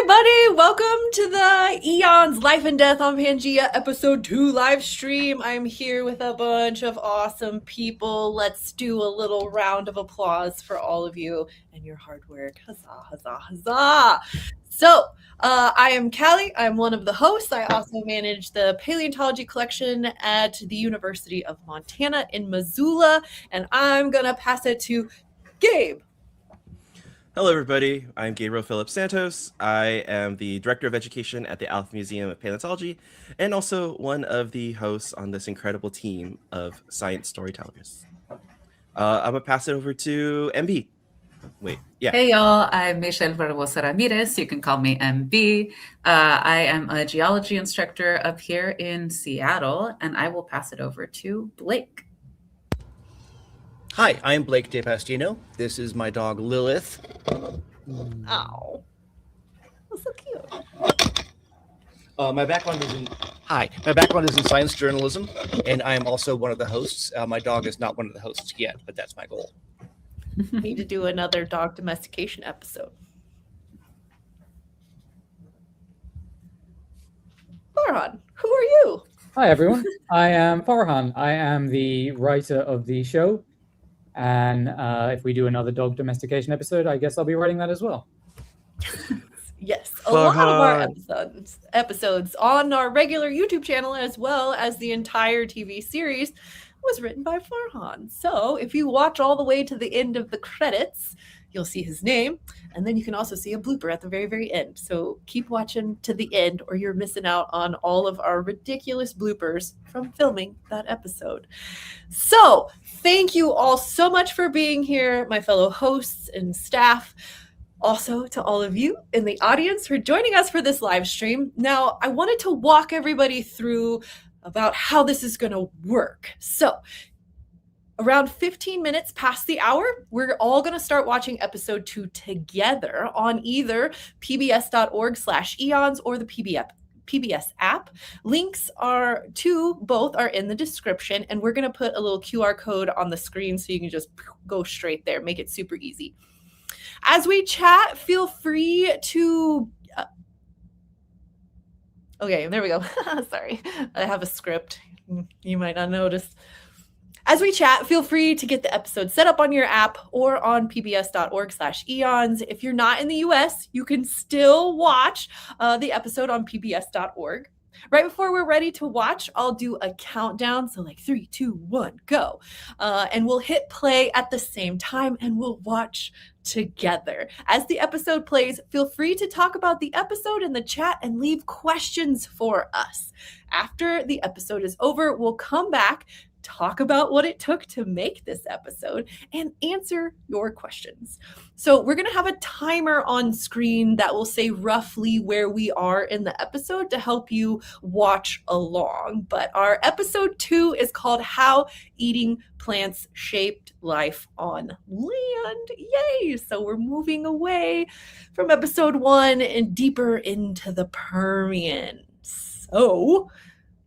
everybody, welcome to the Eons Life and Death on Pangea episode 2 live stream. I'm here with a bunch of awesome people. Let's do a little round of applause for all of you and your hard work. Huzzah, huzzah, huzzah. So, I am Callie. I'm one of the hosts. I also manage the paleontology collection at the University of Montana in Missoula, and I'm going to pass it to Gabe. Hello, everybody. I'm Gabriel Phillips Santos. I am the Director of Education at the Alpha Museum of Paleontology and also one of the hosts on this incredible team of science storytellers. I'm going to pass it over to MB. Wait, yeah. Hey, y'all. I'm Michelle Barbosa Ramirez. You can call me MB. I am a geology instructor up here in Seattle, and I will pass it over to Blake. Hi, I'm Blake DePastino. This is my dog Lilith. Oh, that's so cute. My background is in science journalism, and I am also one of the hosts. My dog is not one of the hosts yet, but that's my goal. Need to do another dog domestication episode. Farhan, who are you? Hi, everyone. I am Farhan. I am the writer of the show. And if we do another dog domestication episode, I guess I'll be writing that as well. Yes, a lot of our episodes on our regular YouTube channel, as well as the entire TV series, was written by Farhan. So if you watch all the way to the end of the credits, you'll see his name, and then you can also see a blooper at the very, very end. So keep watching to the end, or you're missing out on all of our ridiculous bloopers from filming that episode. So thank you all so much for being here, my fellow hosts and staff. Also to all of you in the audience for joining us for this live stream. Now, I wanted to walk everybody through about how this is going to work. So around 15 minutes past the hour, we're all going to start watching episode 2 together on either pbs.org/eons or the PBS app. Links to both are in the description, and we're going to put a little QR code on the screen so you can just go straight there, make it super easy. As we chat, feel free to okay, there we go. Sorry, I have a script. You might not notice. As we chat, feel free to get the episode set up on your app or on pbs.org/eons. If you're not in the US, you can still watch the episode on pbs.org. Right before we're ready to watch, I'll do a countdown. So like 3, 2, 1, go. And we'll hit play at the same time and we'll watch together. As the episode plays, feel free to talk about the episode in the chat and leave questions for us. After the episode is over, we'll come back, talk about what it took to make this episode, and answer your questions. So we're going to have a timer on screen that will say roughly where we are in the episode to help you watch along. But our episode 2 is called How Eating Plants Shaped Life on Land. Yay! So we're moving away from episode 1 and deeper into the Permian. So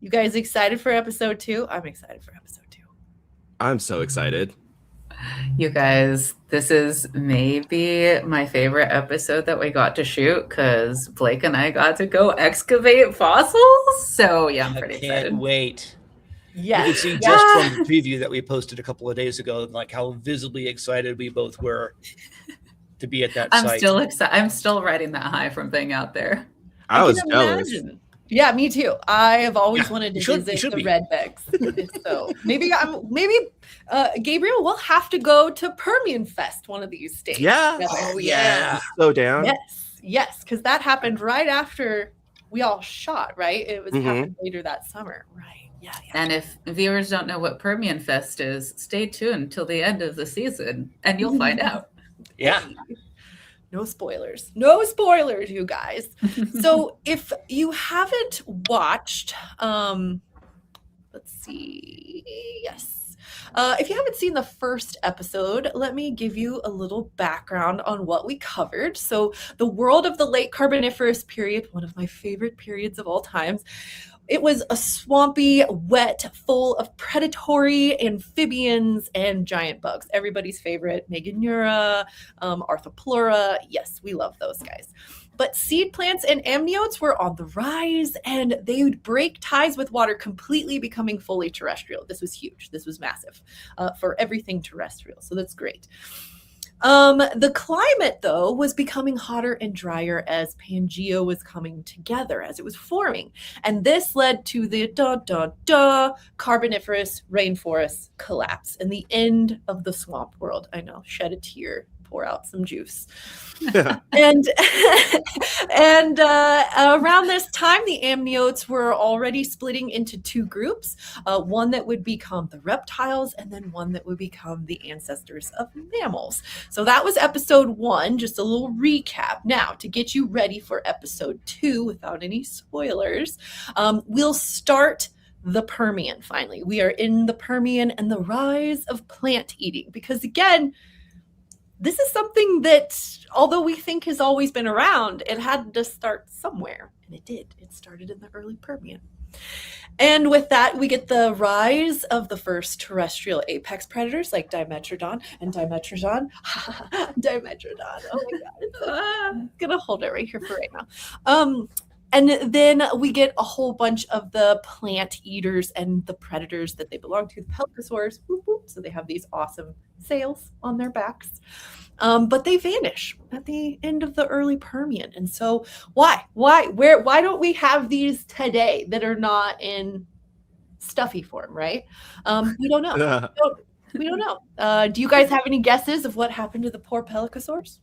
you guys excited for episode 2? I'm excited for episode 2. I'm so excited. You guys, this is maybe my favorite episode that we got to shoot because Blake and I got to go excavate fossils. So yeah, I'm pretty excited. Can't wait. Yeah. You can see just from the preview that we posted a couple of days ago, like how visibly excited we both were to be at that site. I'm still excited. I'm still riding that high from being out there. I was jealous. Yeah, me too. I have always wanted to visit the Redbecks. So maybe Gabriel will have to go to Permian Fest one of these days. Yeah. Oh yeah. So down. Yes, because that happened right after we all shot, right? It was happened later that summer. Right. Yeah. And if viewers don't know what Permian Fest is, stay tuned till the end of the season and you'll find out. Yeah. No spoilers. No spoilers, you guys. So if you haven't watched, let's see. Yes. If you haven't seen the first episode, let me give you a little background on what we covered. So the world of the late Carboniferous period, one of my favorite periods of all times, It was a swampy, wet, full of predatory amphibians and giant bugs. Everybody's favorite, Meganura, Arthropleura. Yes, we love those guys. But seed plants and amniotes were on the rise, and they would break ties with water, completely becoming fully terrestrial. This was huge. This was massive for everything terrestrial. So that's great. The climate, though, was becoming hotter and drier as Pangea was coming together, as it was forming. And this led to the Carboniferous rainforest collapse and the end of the swamp world. I know, shed a tear, pour out some juice. and around this time, the amniotes were already splitting into two groups, one that would become the reptiles and then one that would become the ancestors of mammals. So that was episode 1, just a little recap. Now, to get you ready for episode 2 without any spoilers, we'll start the Permian finally. We are in the Permian and the rise of plant eating, because again, this is something that, although we think has always been around, it had to start somewhere. And it did. It started in the early Permian. And with that, we get the rise of the first terrestrial apex predators like Dimetrodon and Dimetrodon. Dimetrodon. Oh my God. I'm going to hold it right here for right now. And then we get a whole bunch of the plant eaters and the predators that they belong to, the pelycosaurs. Whoop, whoop. So they have these awesome sails on their backs. But they vanish at the end of the early Permian. And so why don't we have these today that are not in stuffy form, right? We don't know. We don't know. Do you guys have any guesses of what happened to the poor pelycosaurs?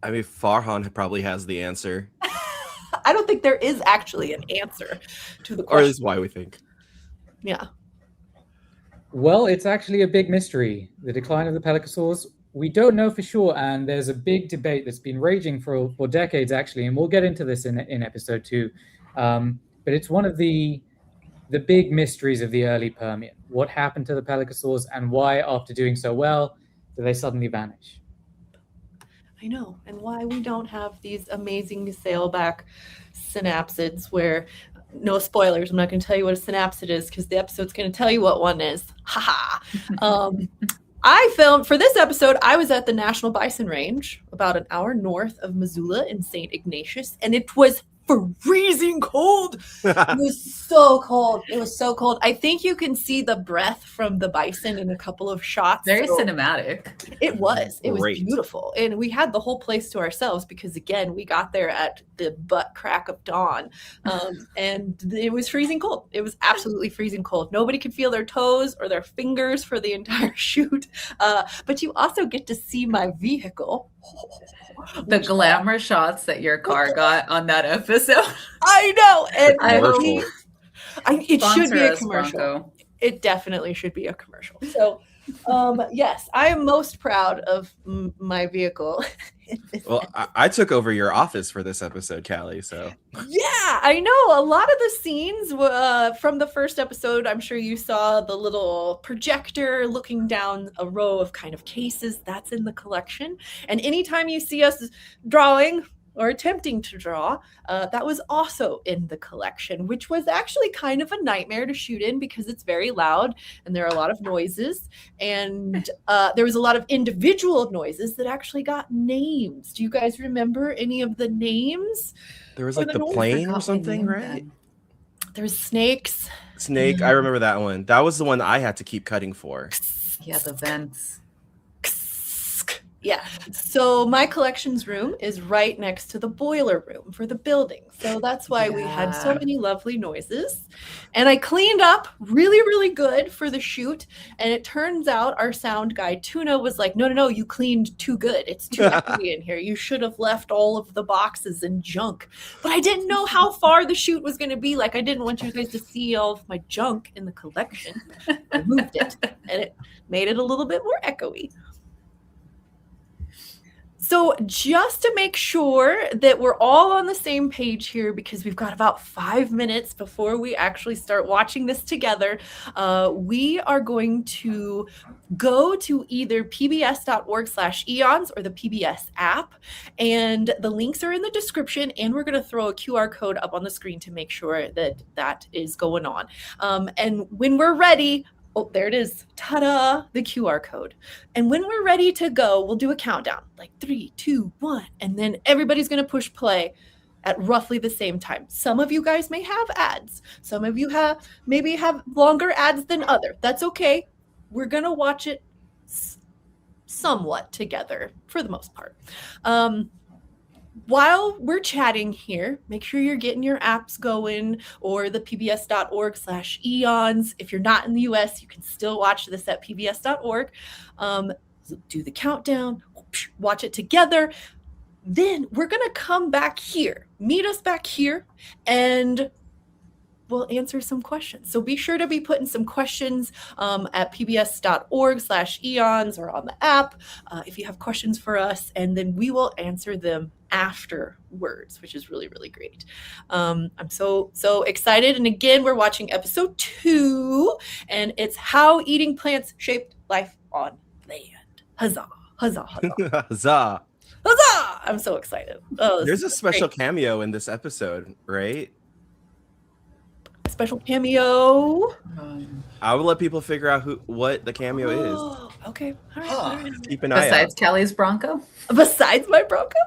I mean, Farhan probably has the answer. I don't think there is actually an answer to the question. Or at least why we think. Yeah. Well, it's actually a big mystery, the decline of the pelycosaurs. We don't know for sure, and there's a big debate that's been raging for decades, actually, and we'll get into this in episode 2. But it's one of the big mysteries of the early Permian. What happened to the pelycosaurs, and why, after doing so well, do they suddenly vanish? I know, and why we don't have these amazing sailback synapsids where, no spoilers, I'm not going to tell you what a synapsid is because the episode's going to tell you what one is. Ha ha. I filmed, for this episode, I was at the National Bison Range, about an hour north of Missoula in St. Ignatius, and it was freezing cold. It was so cold. It was so cold. I think you can see the breath from the bison in a couple of shots. Very cinematic. It was. It was Great. beautiful. And we had the whole place to ourselves because, again, we got there at the butt crack of dawn. And it was freezing cold. It was absolutely freezing cold. Nobody could feel their toes or their fingers for the entire shoot. But you also get to see my vehicle. The glamour shots that your car got on that episode. I know. And it should Sponsor be a us, commercial. Bronco. It definitely should be a commercial. So, yes, I am most proud of my vehicle. Well, I took over your office for this episode, Callie, so. Yeah, I know. A lot of the scenes from the first episode, I'm sure you saw the little projector looking down a row of kind of cases. That's in the collection. And anytime you see us drawing or attempting to draw, that was also in the collection, which was actually kind of a nightmare to shoot in because it's very loud and there are a lot of noises. And there was a lot of individual noises that actually got names. Do you guys remember any of the names? There was like the plane or something, right? There's snakes. Snake, I remember that one. That was the one I had to keep cutting for. Yeah, the vents. Yeah. So my collections room is right next to the boiler room for the building. So that's why we had so many lovely noises. And I cleaned up really, really good for the shoot. And it turns out our sound guy, Tuna, was like, no, you cleaned too good. It's too echoey in here. You should have left all of the boxes and junk. But I didn't know how far the shoot was going to be. Like, I didn't want you guys to see all of my junk in the collection. I moved it, and it made it a little bit more echoey. So just to make sure that we're all on the same page here, because we've got about 5 minutes before we actually start watching this together, we are going to go to either pbs.org/eons or the PBS app, and the links are in the description, and we're going to throw a QR code up on the screen to make sure that that is going on. And when we're ready, oh, there it is. Ta-da, the QR code. And when we're ready to go, we'll do a countdown, like 3, 2, 1, and then everybody's going to push play at roughly the same time. Some of you guys may have ads. Some of you maybe have longer ads than others. That's okay. We're going to watch it somewhat together for the most part. While we're chatting here, make sure you're getting your apps going, or the pbs.org/eons. If you're not in the US, you can still watch this at pbs.org. Do the countdown, watch it together. Then we're going to come back here, meet us back here, and we'll answer some questions. So be sure to be putting some questions at pbs.org/eons or on the app if you have questions for us, and then we will answer them afterwards, which is really, really great. I'm so excited. And again, we're watching episode 2, and it's How Eating Plants Shaped Life on Land. Huzzah, huzzah, huzzah. Huzzah! Huzzah! I'm so excited. Oh, There's a special great. cameo in this episode, right? Special cameo. I will let people figure out what the cameo is. Okay. All right. Huh. All right. Keep an eye out. Besides Kelly's Bronco? Besides my Bronco?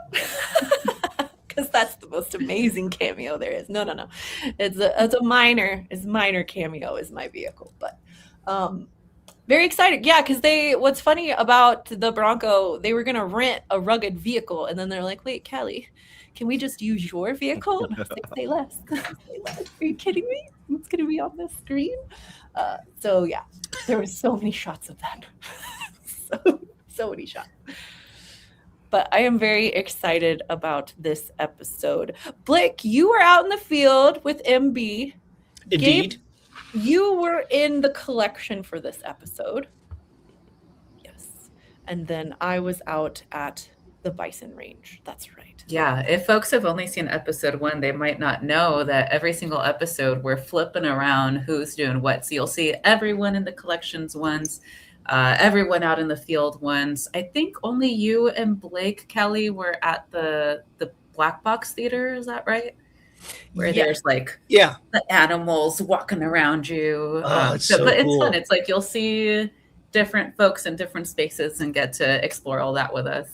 Because that's the most amazing cameo there is. No. It's a minor cameo is my vehicle. But very excited. Yeah, because what's funny about the Bronco, they were gonna rent a rugged vehicle, and then they're like, wait, Kelly, can we just use your vehicle? And I was like, say less. Say less. Are you kidding me? It's gonna be on the screen. So yeah, there were so many shots of that. so many shots. But I am very excited about this episode. Blake, you were out in the field with MB. Indeed. Gabe, you were in the collection for this episode. Yes. And then I was out at the bison range. That's right. Yeah, if folks have only seen episode 1, they might not know that every single episode we're flipping around who's doing what. So you'll see everyone in the collections ones, everyone out in the field ones. I think only you and Blake, Kelly, were at the Black Box Theater. Is that right? Where there's like the animals walking around you. It's so but cool. It's fun. It's like you'll see different folks in different spaces and get to explore all that with us.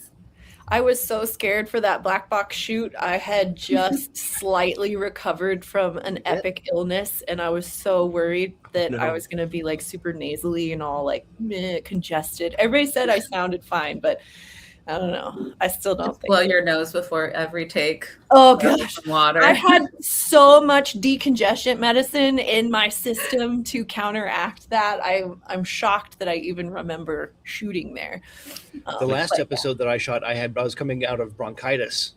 I was so scared for that black box shoot. I had just slightly recovered from an epic illness, and I was so worried that I was going to be like super nasally and all like congested. Everybody said I sounded fine, but I don't know. I still don't think. Blow your nose before every take. Oh gosh, water. I had so much decongestant medicine in my system to counteract that. I'm shocked that I even remember shooting there. The last episode that I shot, I was coming out of bronchitis,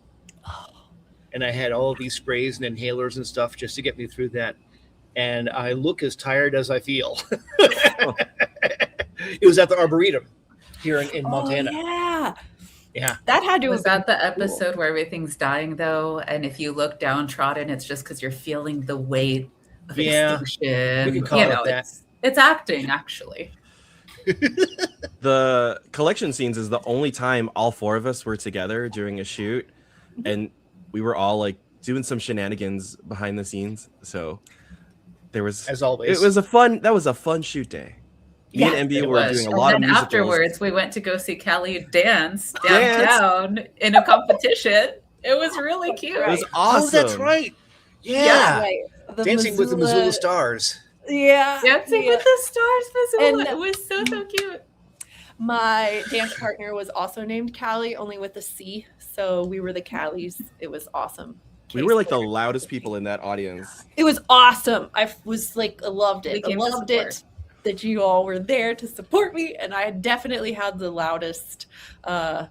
and I had all these sprays and inhalers and stuff just to get me through that. And I look as tired as I feel. It was at the Arboretum here in Montana. Yeah, that had to Was have that the episode where everything's dying though? And if you look downtrodden, it's just because you're feeling the weight of extinction. We can call it that. It's acting actually. The collection scenes is the only time all 4 of us were together during a shoot, and we were all like doing some shenanigans behind the scenes. So there was, as always, that was a fun shoot day. Me and MB were doing a lot of and musicals. afterwards, we went to go see Kelly dance downtown in a competition. It was really cute. It was awesome. Oh, that's right. Yeah. Dancing with the Missoula Stars. Yeah. Dancing with the Stars, Missoula. And it was so cute. My dance partner was also named Callie, only with a C. So we were the Callies. It was awesome. We were like the loudest people in that audience. It was awesome. I was like, I loved it. I loved it. that you all were there to support me, and I definitely had the loudest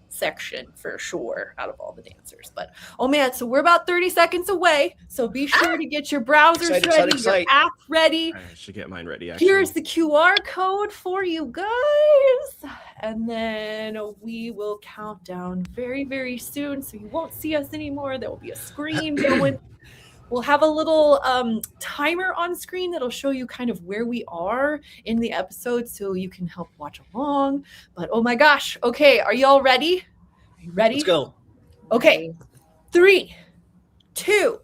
section for sure out of all the dancers. But oh man, so we're about 30 seconds away, so be sure to get your browsers ready, your app ready. I should get mine ready, actually. Here's the QR code for you guys, and then we will count down very, very soon, so you won't see us anymore. There will be a screen going. We'll have a little timer on screen that'll show you kind of where we are in the episode so you can help watch along. But oh my gosh. Okay, are y'all ready? Are you ready? Let's go. Okay. 3, 2,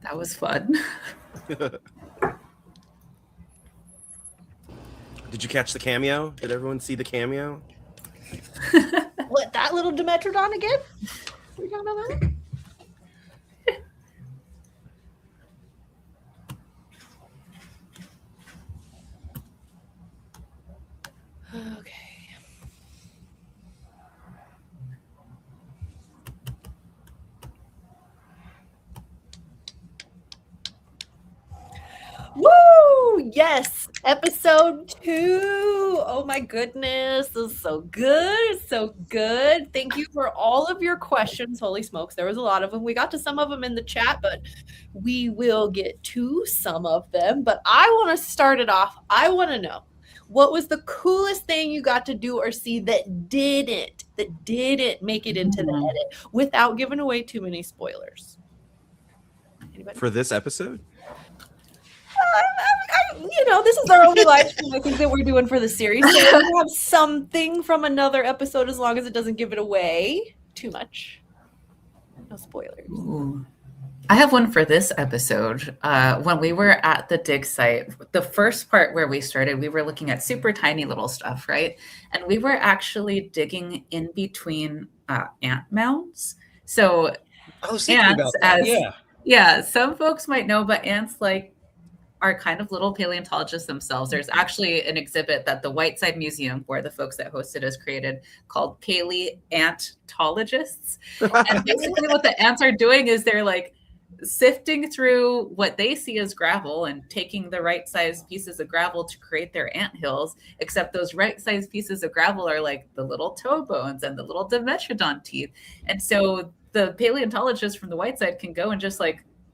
That was fun. Did you catch the cameo? Did everyone see the cameo? What, that little Dimetrodon again? We talking about that? Okay. Woo! Yes, episode 2. Oh my goodness, this is so good, so good. Thank you for all of your questions. Holy smokes, there was a lot of them. We got to some of them in the chat, but we will get to some of them. But I want to start it off. I want to know, what was the coolest thing you got to do or see that didn't make it into the edit without giving away too many spoilers? Anybody? For this episode? This is our only live stream I think that we're doing for the series. So we'll have something from another episode as long as it doesn't give it away too much. No spoilers. Ooh. I have one for this episode. When we were at the dig site, the first part where we started, we were looking at super tiny little stuff, right? And we were actually digging in between ant mounds. So I was thinking about that. Yeah, some folks might know, but ants are kind of little paleontologists themselves. There's actually an exhibit that the Whiteside Museum, where the folks that hosted us created, called Paleontologists. And basically what the ants are doing is they're sifting through what they see as gravel and taking the right size pieces of gravel to create their ant hills, except those right size pieces of gravel are like the little toe bones and the little Dimetrodon teeth. And so the paleontologists from the Whiteside can go and just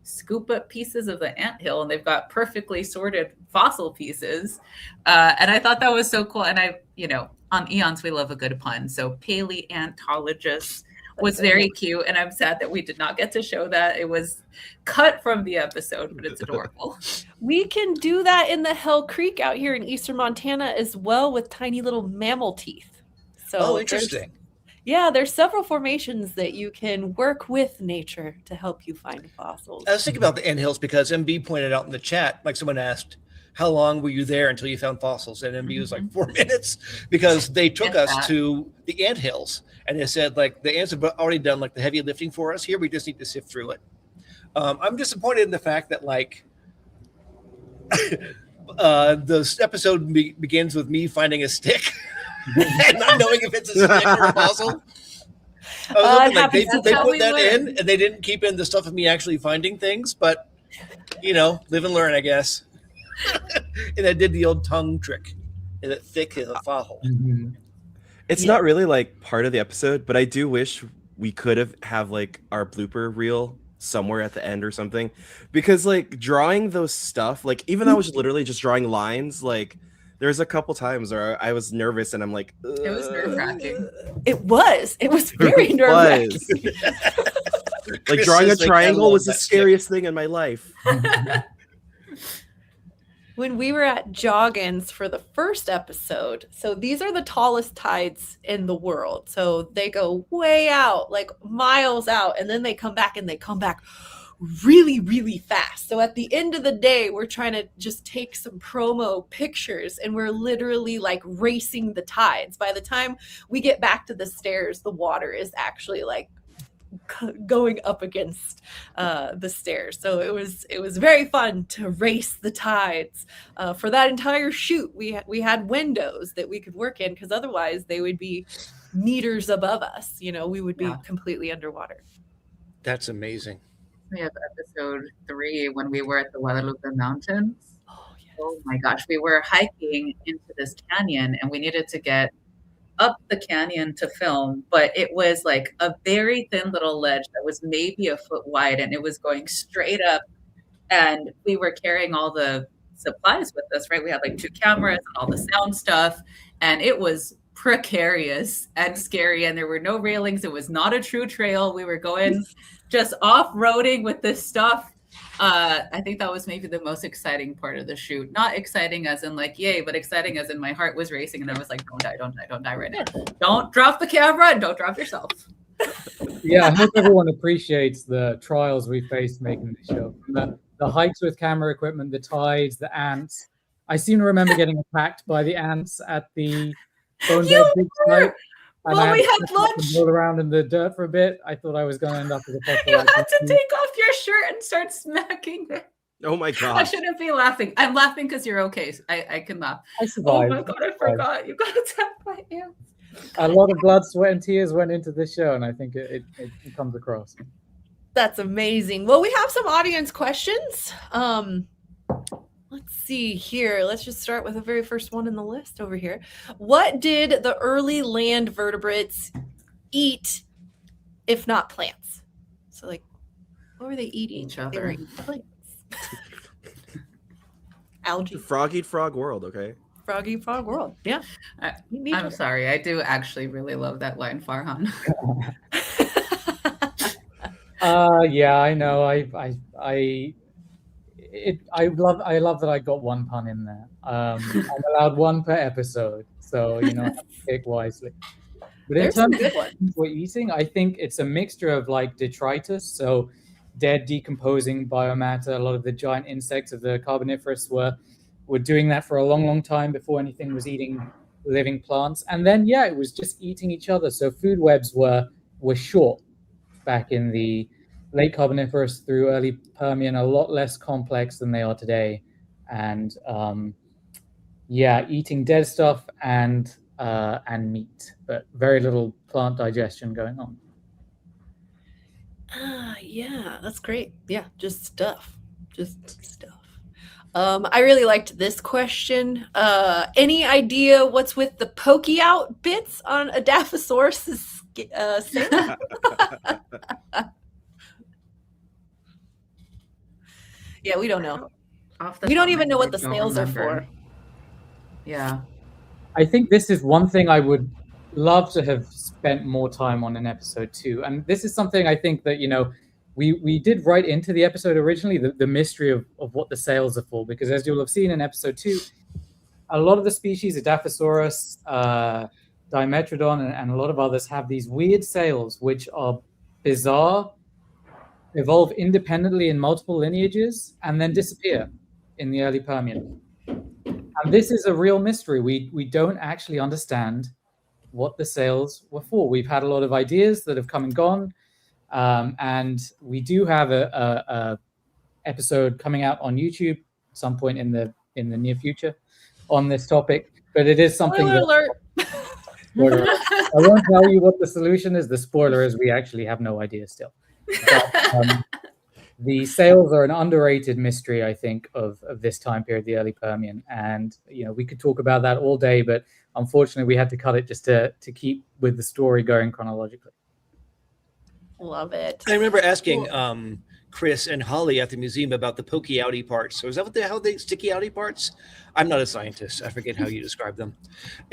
scoop up pieces of the anthill, and they've got perfectly sorted fossil pieces. And I thought that was so cool. And on Eons, we love a good pun. So paleontologists was very cute. And I'm sad that we did not get to show that. It was cut from the episode, but it's adorable. We can do that in the Hell Creek out here in eastern Montana as well, with tiny little mammal teeth. So interesting. There's several formations that you can work with nature to help you find fossils. I was thinking about the anthills because MB pointed out in the chat, someone asked, how long were you there until you found fossils? And MB was 4 minutes, because they took us to the anthills and they said the ants have already done the heavy lifting for us. Here, we just need to sift through it. I'm disappointed in the fact that this episode begins with me finding a stick and not knowing if it's a stick or a fossil. I was hoping they put that in, and they didn't keep in the stuff of me actually finding things. But live and learn, I guess. And I did the old tongue trick, and it thick as a fossil. Mm-hmm. It's not really part of the episode, but I do wish we could have our blooper reel somewhere at the end or something, because drawing those stuff, even though I was literally just drawing lines, there's a couple times where I was nervous, and I'm it was nerve-wracking. It was very nerve-wracking. Drawing a triangle was the scariest thing in my life. When we were at Joggins for the first episode, so these are the tallest tides in the world. So they go way out, miles out, and then they come back really, really fast. So at the end of the day, we're trying to just take some promo pictures, and we're literally racing the tides. By the time we get back to the stairs, the water is actually going up against the stairs. So it was very fun to race the tides. For that entire shoot, we had windows that we could work in, because otherwise they would be meters above us. We would be completely underwater. That's amazing. We have episode 3 when we were at the Guadalupe Mountains. Oh my gosh, we were hiking into this canyon, and we needed to get up the canyon to film, but it was a very thin little ledge that was maybe a foot wide, and it was going straight up, and we were carrying all the supplies with us, right? We had 2 cameras and all the sound stuff, and it was precarious and scary, and there were no railings. It was not a true trail. We were going just off-roading with this stuff. I think that was maybe the most exciting part of the shoot. Not exciting as in yay, but exciting as in my heart was racing, and I was don't die right now. Don't drop the camera, and don't drop yourself. Yeah, I hope everyone appreciates the trials we faced making the show. The hikes with camera equipment, the tides, the ants. I seem to remember getting attacked by the ants at the Bone Bed You Dig were! site. And Well, I we had had to roll lunch. around in the dirt for a bit. I thought I was going to end up with a You fossilized had to monkey. take off your shirt and start smacking it. Oh my I god. shouldn't be laughing. I'm laughing because you're okay. I can laugh. I Oh survived. my god, I forgot. You got attacked by ants. A lot of blood, sweat, and tears went into this show, and I think it comes across. That's amazing. Well, we have some audience questions. Let's see here. Let's just start with the very first one in the list over here. What did the early land vertebrates eat, if not plants? So, like, what were they eating? Each They were other. eating plants. Algae. Frog eat frog world, okay? Froggy frog world. Yeah. I- Eating each I'm other. sorry. I do actually really love that line, Farhan. Yeah, I know. I love that I got one pun in there. I'm allowed one per episode, so I have to pick wisely. But in There's some terms good of ones. things we're eating, I think it's a mixture of like detritus, so dead decomposing biomatter. A lot of the giant insects of the Carboniferous were doing that for a long, long time before anything was eating living plants. And then it was just eating each other. So food webs were short back in the late Carboniferous through early Permian, a lot less complex than they are today. And eating dead stuff and meat, but very little plant digestion going on. Yeah, that's great. Yeah, just stuff. I really liked this question. Any idea what's with the pokey out bits on a Dilophosaurus sail? Yeah, we don't know. We don't even know what the sails are for. Yeah. I think this is one thing I would love to have spent more time on in episode 2. And this is something I think that, we did write into the episode originally, the mystery of what the sails are for, because as you'll have seen in episode 2, a lot of the species, Dilophosaurus, Dimetrodon, and a lot of others have these weird sails, which are bizarre, evolve independently in multiple lineages, and then disappear in the early Permian. And this is a real mystery. We don't actually understand what the sails were for. We've had a lot of ideas that have come and gone, and we do have a episode coming out on YouTube at some point in the near future on this topic. But it is something. Spoiler alert. Spoiler. I won't tell you what the solution is. The spoiler is we actually have no idea still. But, the sails are an underrated mystery, I think, of this time period, the early Permian. And, we could talk about that all day, but unfortunately we had to cut it just to keep with the story going chronologically. Love it. I remember asking Chris and Holly at the museum about the pokey outy parts. So is that how they sticky outy parts? I'm not a scientist. I forget how you describe them.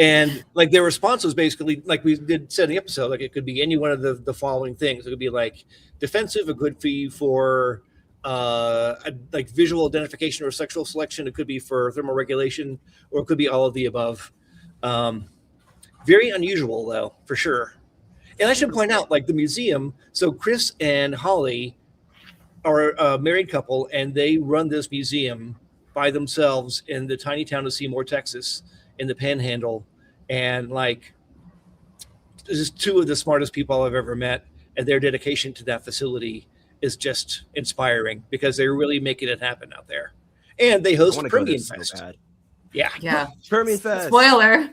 And like their response was basically like we said in the episode, like it could be any one of the following things. It could be like defensive, a good for like visual identification or sexual selection. It could be for thermoregulation, or it could be all of the above. Very unusual though, for sure. And I should point out, like the museum, so Chris and Holly are a married couple, and they run this museum by themselves in the tiny town of Seymour, Texas, in the Panhandle. And like, this is two of the smartest people I've ever met, and their dedication to that facility is just inspiring because they're really making it happen out there. And they host Permian Fest. So bad. Yeah. Permian Fest. Spoiler,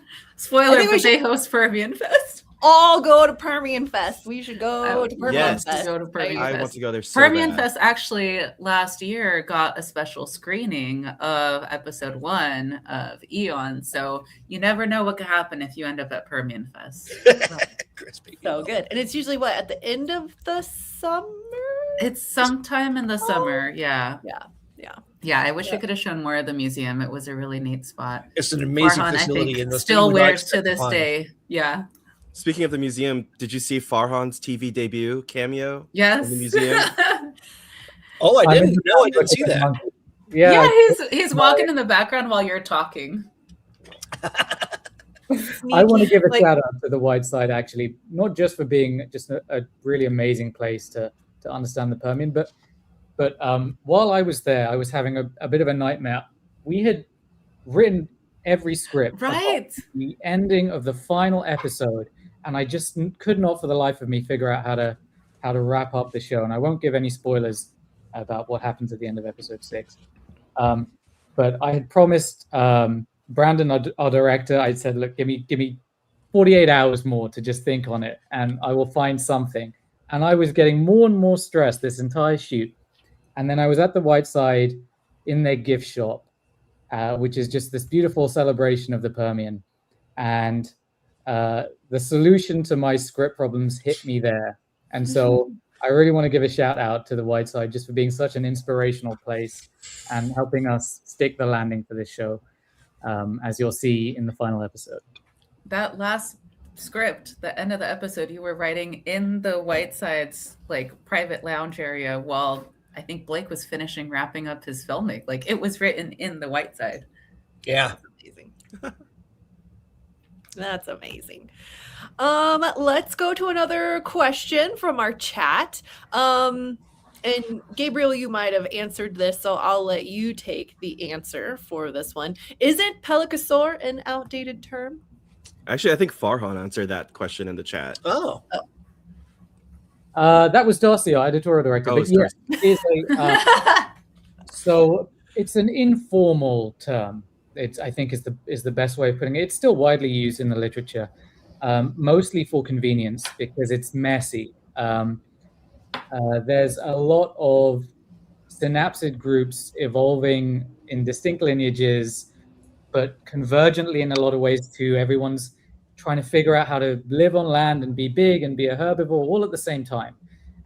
I think we but they host Permian Fest. All go to Permian Fest. We should go to Permian yes. Fest. Go to Permian I Fest. want to go there so Permian bad. Fest actually last year got a special screening of episode 1 of Eons. So you never know what could happen if you end up at Permian Fest. Crispy. So good. And it's usually what, at the end of the summer? It's sometime in the summer. Yeah. Yeah, I wish we could have shown more of the museum. It was a really neat spot. It's an amazing Farhan, facility. I think, in the still you would not wears to expect this find. day. Yeah. Speaking of the museum, did you see Farhan's TV debut cameo? Yes. In the museum? Oh, I didn't see that. Yeah, He's walking in the background while you're talking. I want to give a Like, shout out to the White Side, actually, not just for being just a really amazing place to understand the Permian, but while I was there, I was having a bit of a nightmare. We had written every script apart Right. from the ending of the final episode, and I just could not for the life of me figure out how to wrap up the show. And I won't give any spoilers about what happens at the end of episode 6. But I had promised Brandon, our director, I said, look, give me 48 hours more to just think on it, and I will find something. And I was getting more and more stressed this entire shoot. And then I was at the White Side in their gift shop, which is just this beautiful celebration of the Permian. And the solution to my script problems hit me there. And so I really want to give a shout out to the White Side just for being such an inspirational place and helping us stick the landing for this show, as you'll see in the final episode. That last script, the end of the episode, you were writing in the White Side's like private lounge area while I think Blake was wrapping up his filming. Like it was written in the White Side. Yeah. amazing. That's amazing. Let's go to another question from our chat. And Gabriel, you might have answered this, so I'll let you take the answer for this one. Isn't pelicosaur an outdated term? Actually, I think Farhan answered that question in the chat. Oh. That was Darcy, our editorial director. Oh, But yes, it is so it's an informal term. I think is the best way of putting it. It's still widely used in the literature, mostly for convenience because it's messy. There's a lot of synapsid groups evolving in distinct lineages, but convergently in a lot of ways too. Everyone's trying to figure out how to live on land and be big and be a herbivore all at the same time.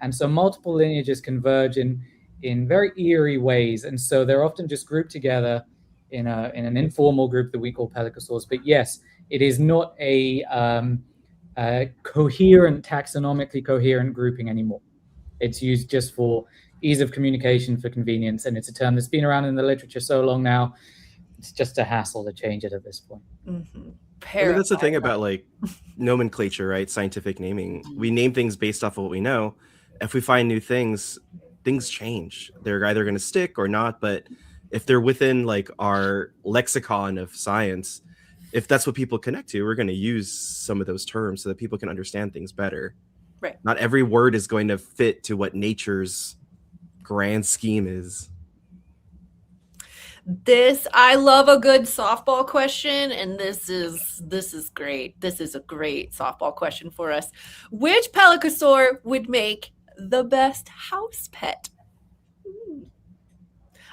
And so multiple lineages converge in very eerie ways. And so they're often just grouped together in an informal group that we call pelicosaurs. But yes, it is not a coherent, taxonomically coherent grouping anymore. It's used just for ease of communication, for convenience, and it's a term that's been around in the literature so long now, it's just a hassle to change it at this point. Mm-hmm. I mean, that's the thing about like nomenclature, right? Scientific naming. We name things based off of what we know. If we find new things, things change. They're either going to stick or not, but if they're within like our lexicon of science, if that's what people connect to, we're going to use some of those terms so that people can understand things better. Right. Not every word is going to fit to what nature's grand scheme is. I love a good softball question, and this is great. This is a great softball question for us. Which pelicosaur would make the best house pet?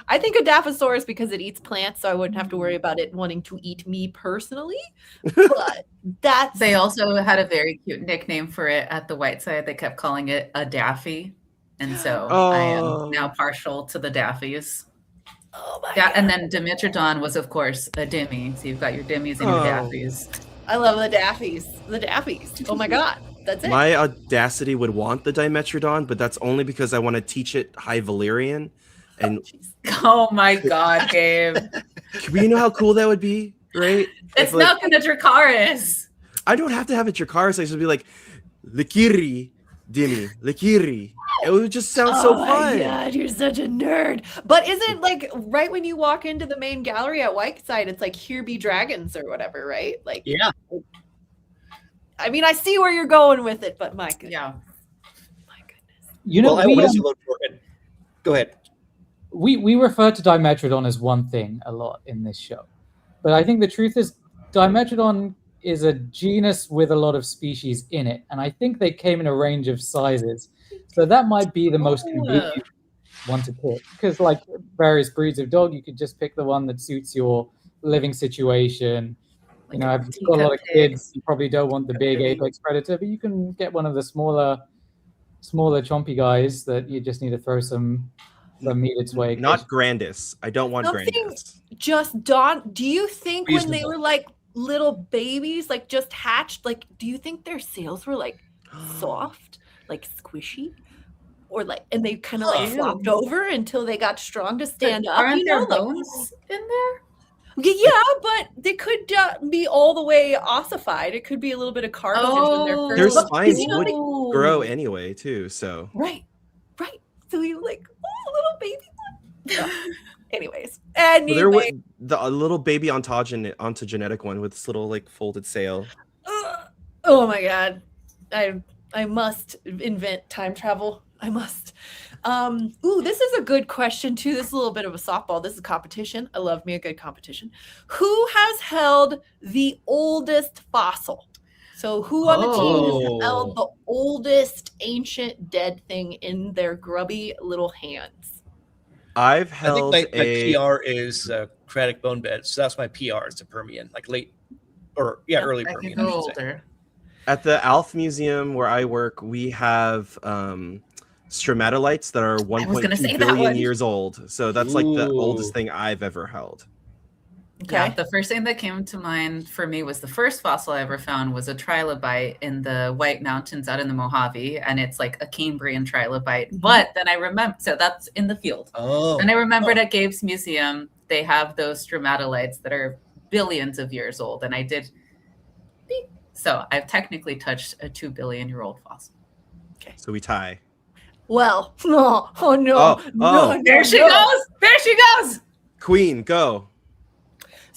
I think a Dilophosaurus because it eats plants, so I wouldn't have to worry about it wanting to eat me personally. But that's... They also had a very cute nickname for it at the White Side. They kept calling it a Daffy. And so I am now partial to the Daffies. Oh my God. And then Dimetrodon was, of course, a Dimmy. So you've got your Dimmies and your Daffies. I love the Daffies. The Daffies. Oh my God. That's it. My audacity would want the Dimetrodon, but that's only because I want to teach it High Valyrian. And oh my God, Gabe. you know how cool that would be, right? It's not going to Dracarys. I don't have to have it Dracarys. I should be like, Likiri, Dimmy, Likiri. It would just sound so fun. Oh my God, you're such a nerd. But isn't like right when you walk into the main gallery at Whiteside, it's like here be dragons or whatever, right? Like, yeah. I mean, I see where you're going with it, but my goodness. Yeah. My goodness. You know, what is you look for it? Go ahead. We refer to Dimetrodon as one thing a lot in this show, but I think the truth is Dimetrodon is a genus with a lot of species in it, and I think they came in a range of sizes, so that might be the most convenient one to pick. Because like various breeds of dog, you could just pick the one that suits your living situation. You know, if you've got a lot of kids, you probably don't want the big apex predator, but you can get one of the smaller chompy guys that you just need to throw some meat its way. Not Grandis. I don't want Grandis. Just Don. Do you think when they were like little babies, like just hatched, like do you think their scales were like soft, like squishy, or like, and they kind of like flopped over until they got strong to stand up? Aren't there bones in there? Yeah, but they could be all the way ossified. It could be a little bit of cartilage when they're first. Their Look, spines you know, would they- grow anyway, too. So right. So you like, oh, little baby one. Anyways, anyway. there was a little baby ontogenetic one with this little like folded sail. Oh my god, I must invent time travel. I must. Ooh, this is a good question too. This is a little bit of a softball. This is a competition. I love me a good competition. Who has held the oldest fossil? So who on the team has held the oldest ancient dead thing in their grubby little hands? I've I held think my PR is Cratic bone bed. So that's my PR. It's a Permian, like early I Permian. can go older. At the Alf Museum where I work, we have stromatolites that are 1.2 billion years old. So that's like the oldest thing I've ever held. Okay. Yeah, the first thing that came to mind for me was the first fossil I ever found was a trilobite in the White Mountains out in the Mojave, and it's like a Cambrian trilobite. But then I remember, so that's in the field. And I remembered at Gabe's museum, they have those stromatolites that are billions of years old, and I did. So I've technically touched a 2 billion year old fossil. Okay. So we tie. Well, no. No. There she goes. There she goes. Queen, go.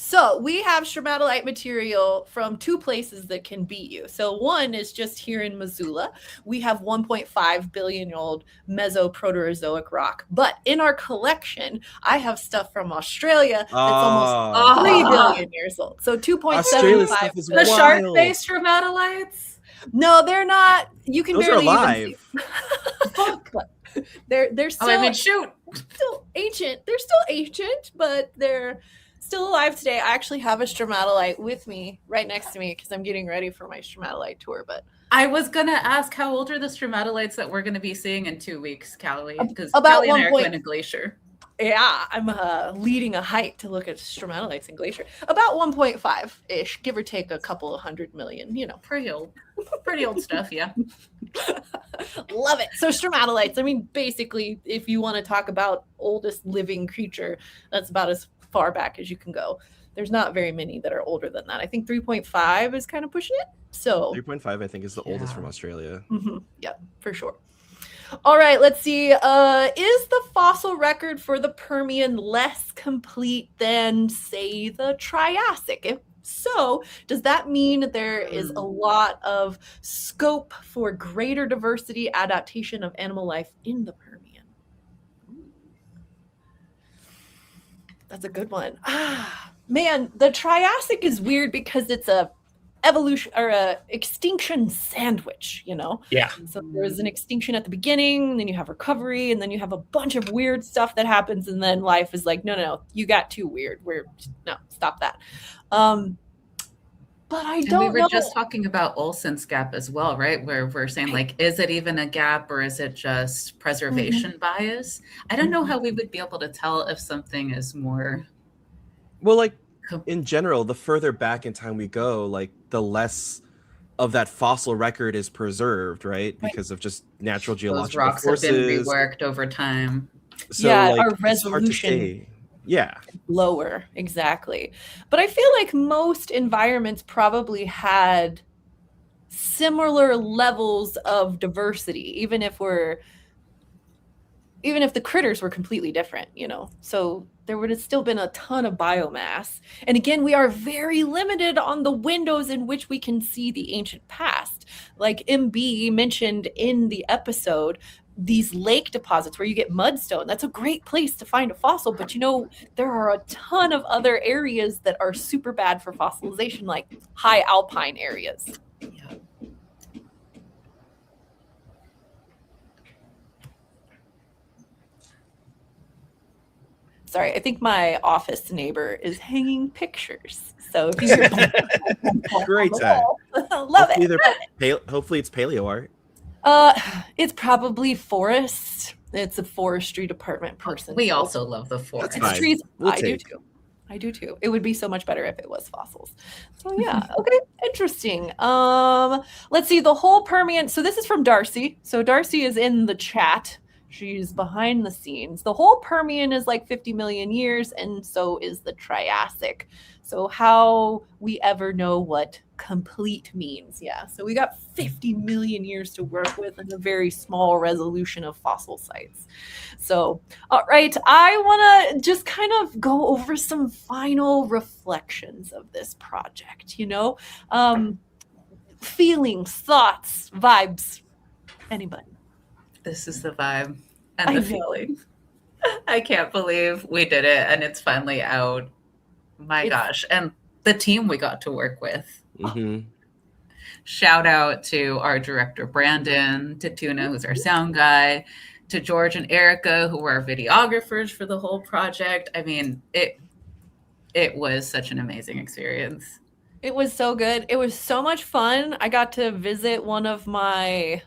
So we have stromatolite material from two places that can beat you. So one is just here in Missoula. We have 1.5 billion year old Mesoproterozoic rock. But in our collection, I have stuff from Australia that's almost 3 billion years old. So 2.75. The shark-based stromatolites? No, they're not. You can Those barely are alive. even see. They're still, still ancient. They're still ancient, but they're still alive today. I actually have a stromatolite with me right next to me because I'm getting ready for my stromatolite tour. But I was gonna ask, how old are the stromatolites that we're gonna be seeing in 2 weeks, Callie? Because about Callie and I are 1 going to Glacier. yeah, I'm leading a hike to look at stromatolites in Glacier. About 1.5-ish, give or take a couple of 100 million, you know. Pretty old stuff, yeah. Love it. So stromatolites, I mean, basically, if you want to talk about oldest living creature, that's about as far back as you can go. There's not very many that are older than that. I think 3.5 is kind of pushing it. So 3.5, I think, is the oldest from Australia. Yeah, for sure. All right, let's see. Is the fossil record for the Permian less complete than, say, the Triassic? If so, does that mean there is a lot of scope for greater diversity adaptation of animal life in the Permian? That's a good one. Man, the Triassic is weird because it's a evolution or a extinction sandwich, you know? Yeah. So there's an extinction at the beginning, then you have recovery, and then you have a bunch of weird stuff that happens, and then life is like, no, you got too weird. No, stop that. But I don't know. We were just talking about Olson's gap as well, right? Where we're saying, like, is it even a gap or is it just preservation bias? I don't know how we would be able to tell if something is more. Well, like, in general, the further back in time we go, like, the less of that fossil record is preserved, right? Because of just natural geological Those rocks forces. have been reworked over time. So, yeah, like, our it's hard to resolution. say. Yeah. Lower, exactly. But I feel like most environments probably had similar levels of diversity, even if the critters were completely different, you know. So there would have still been a ton of biomass. And again, we are very limited on the windows in which we can see the ancient past. Like MB mentioned in the episode, these lake deposits where you get mudstone, that's a great place to find a fossil. But you know, there are a ton of other areas that are super bad for fossilization, like high alpine areas. Yeah. Sorry, I think my office neighbor is hanging pictures. So if you hear Great time. Love it. Hopefully it's paleo art. It's probably forest. It's a forestry department person. We also love the forest. That's fine. Trees. We'll I take. do too. It would be so much better if it was fossils. So yeah, okay, interesting. Let's see the whole Permian. So this is from Darcy. So Darcy is in the chat. She's behind the scenes. The whole Permian is like 50 million years, and so is the Triassic. So how we ever know what complete means? Yeah. So we got 50 million years to work with in a very small resolution of fossil sites. So, all right, I want to just kind of go over some final reflections of this project, feelings, thoughts, vibes. Anybody? This is the vibe I and the know. feeling. I can't believe we did it and it's finally out. My gosh. And the team we got to work with. Mm-hmm. Shout out to our director, Brandon, to Tuna, who's our sound guy, to George and Erica, who were our videographers for the whole project. I mean, it was such an amazing experience. It was so good. It was so much fun. I got to visit one of my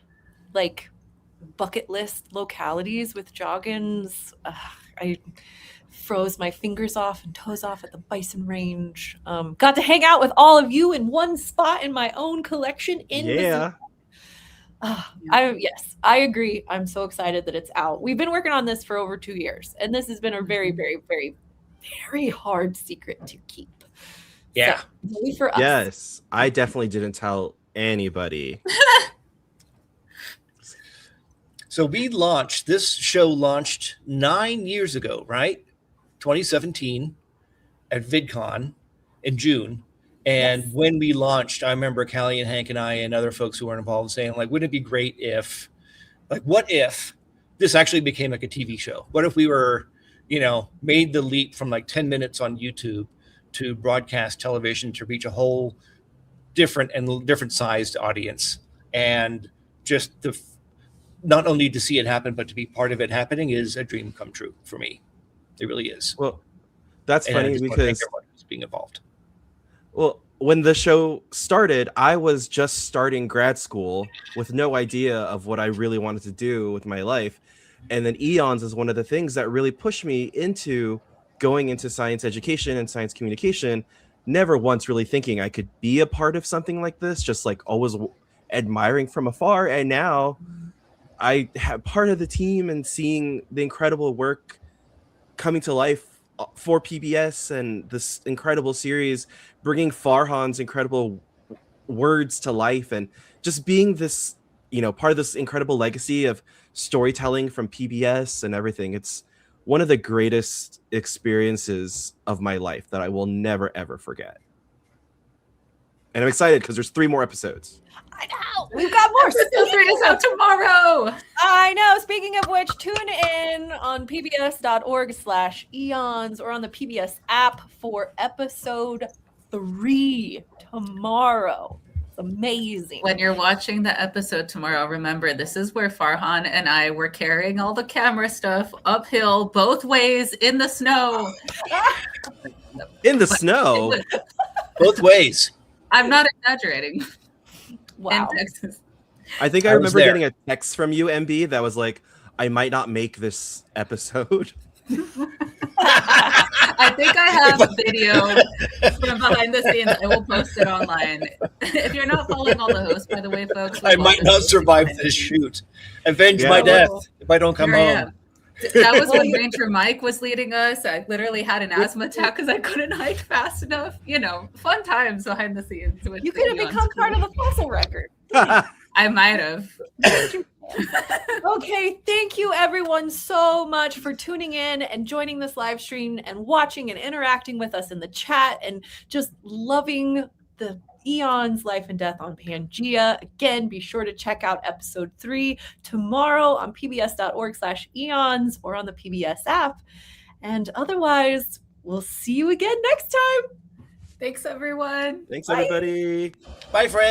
bucket list localities with Joggins. I froze my fingers off and toes off at the bison range. Got to hang out with all of you in one spot in my own collection in Yeah. Yes, I agree. I'm so excited that it's out. We've been working on this for over 2 years, and this has been a very, very, very, very hard secret to keep. Yeah. So, really for us. Yes. I definitely didn't tell anybody. So this show launched 9 years ago, right? 2017 at VidCon in June. And Yes. when we launched, I remember Callie and Hank and I and other folks who were involved saying, wouldn't it be great if, what if this actually became like a TV show? What if we were, made the leap from 10 minutes on YouTube to broadcast television to reach a whole different sized audience? And just not only to see it happen, but to be part of it happening is a dream come true for me. It really is. Well, that's And I funny just want to thank because everyone who's being involved. Well, when the show started, I was just starting grad school with no idea of what I really wanted to do with my life. And then Eons is one of the things that really pushed me into going into science education and science communication, never once really thinking I could be a part of something like this, just always admiring from afar. And now I have part of the team and seeing the incredible work coming to life for PBS and this incredible series, bringing Farhan's incredible words to life and just being this, part of this incredible legacy of storytelling from PBS and everything. It's one of the greatest experiences of my life that I will never, ever forget. And I'm excited because there's 3 more episodes. I know. We've got more. Episode 3 is out tomorrow. I know. Speaking of which, tune in on pbs.org/eons or on the PBS app for episode 3 tomorrow. It's amazing. When you're watching the episode tomorrow, remember this is where Farhan and I were carrying all the camera stuff uphill both ways in the snow. In the snow? Both ways. I'm not exaggerating. Wow. In Texas. I think I I was remember there. getting a text from you, MB, that was like, I might not make this episode. I think I have a video from behind the scenes. I will post it online. If you're not following all the hosts, by the way, folks, I might not survive this shoot. Avenge Yeah. my death if I don't come Here I home. am. That was when Ranger Mike was leading us. I literally had an asthma attack because I couldn't hike fast enough. Fun times behind the scenes. With You the could have Eons become part crew. of the fossil record. I might have. Okay, thank you everyone so much for tuning in and joining this live stream and watching and interacting with us in the chat and just loving the Eons Life and Death on Pangea. Again, be sure to check out episode 3 tomorrow on pbs.org/eons or on the PBS app. And otherwise, we'll see you again next time. Thanks, everyone. Thanks, Bye. everybody. Bye, friends.